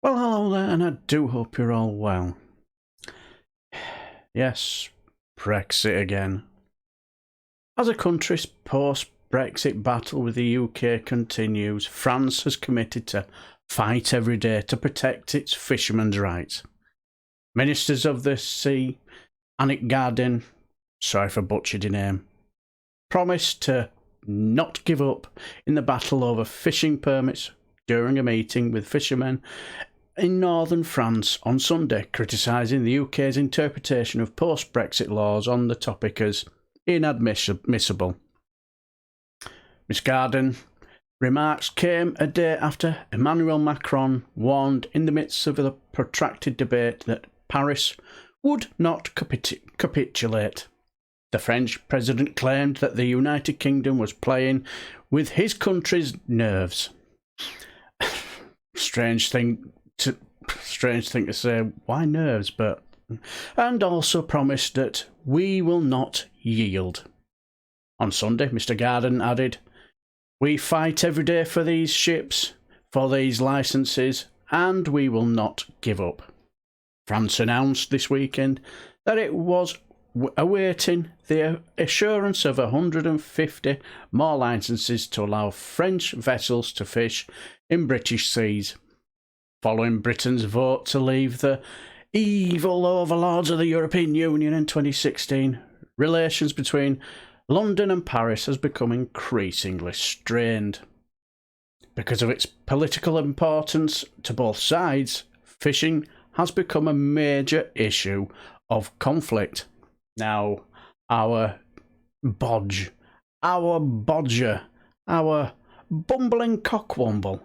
Well, hello there, and I do hope you're all well. Yes, Brexit again. As a country's post-Brexit battle with the UK continues, France has committed to fight every day to protect its fishermen's rights. Ministers of the Sea, Annick Giardin, sorry for butchered your name, promised to not give up in the battle over fishing permits during a meeting with fishermen in northern France on Sunday, criticising the UK's interpretation of post-Brexit laws on the topic as inadmissible. Ms Giardin remarks came a day after Emmanuel Macron warned in the midst of a protracted debate that Paris would not capitulate. The French president claimed that the United Kingdom was playing with his country's nerves. Strange thing to say, why nerves, and also promised that we will not yield. On Sunday, Mr Giardin added, "We fight every day for these ships, for these licences, and we will not give up." France announced this weekend that it was awaiting the assurance of 150 more licences to allow French vessels to fish in British seas. Following Britain's vote to leave the evil overlords of the European Union in 2016, relations between London and Paris has become increasingly strained. Because of its political importance to both sides, fishing has become a major issue of conflict. Now, our bodger, our bumbling cockwomble,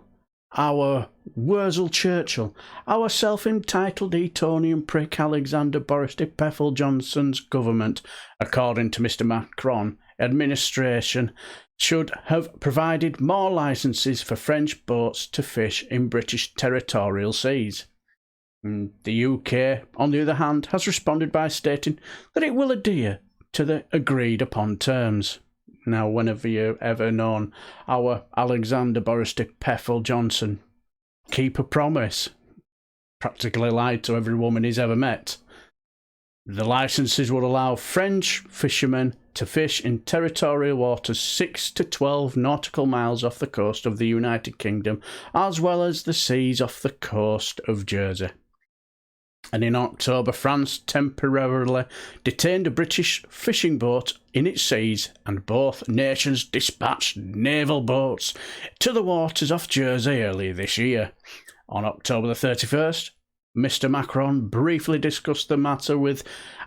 our Wurzel Churchill, our self-entitled Etonian prick Alexander Boris de Peffel Johnson's government, according to Mr Macron, administration should have provided more licences for French boats to fish in British territorial seas. The UK, on the other hand, has responded by stating that it will adhere to the agreed upon terms. Now, when have you ever known our Alexander Boris de Peffel Johnson keep a promise? Practically lied to every woman he's ever met. The licences would allow French fishermen to fish in territorial waters 6 to 12 nautical miles off the coast of the United Kingdom, as well as the seas off the coast of Jersey. And in October, France temporarily detained a British fishing boat in its seas, and both nations dispatched naval boats to the waters off Jersey earlier this year. On October the 31st, Mr Macron briefly discussed the matter with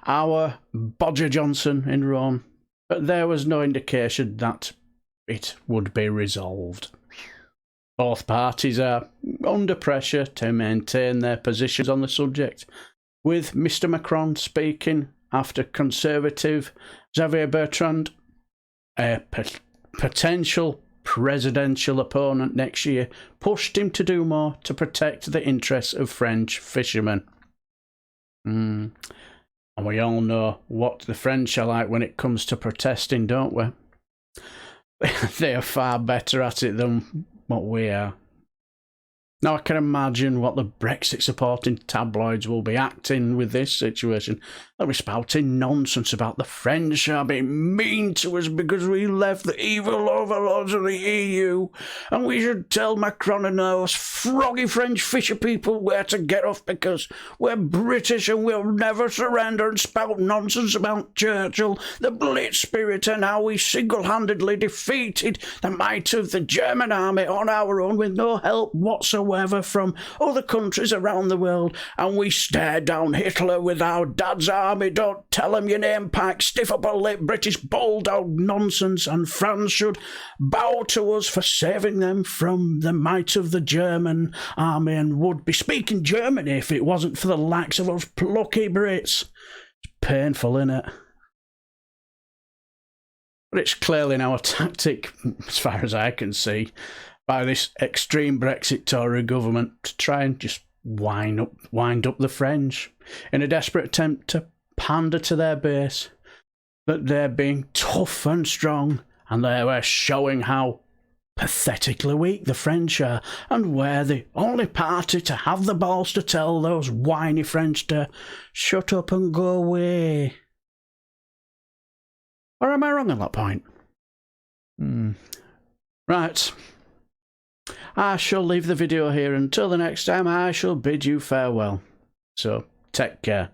our Bodger Johnson in Rome, but there was no indication that it would be resolved. Both parties are under pressure to maintain their positions on the subject, with Mr Macron speaking after Conservative Xavier Bertrand, a potential presidential opponent next year, pushed him to do more to protect the interests of French fishermen. And we all know what the French are like when it comes to protesting, don't we? They are far better at it than what we are. Now I can imagine what the Brexit supporting tabloids will be acting with this situation. They'll be spouting nonsense about the French are being mean to us because we left the evil overlords of the EU, and we should tell Macron and those froggy French fisher people where to get off because we're British and we'll never surrender, and spout nonsense about Churchill, the Blitz spirit, and how we single-handedly defeated the might of the German army on our own with no help whatsoever from other countries around the world, and we stared down Hitler with our dad's army. Don't tell him your name, Pike, stiff upper lip British bulldog nonsense, and France should bow to us for saving them from the might of the German army, and would be speaking German if it wasn't for the likes of us plucky Brits. It's painful, innit? But it's clearly now a tactic, as far as I can see, by this extreme Brexit Tory government to try and just wind up the French in a desperate attempt to pander to their base that they're being tough and strong, and they were showing how Pathetically weak the French are, and we're the only party to have the balls to tell those whiny French to shut up and go away. Or am I wrong on that point? Right. I shall leave the video here. Until the next time, I shall bid you farewell. So, take care.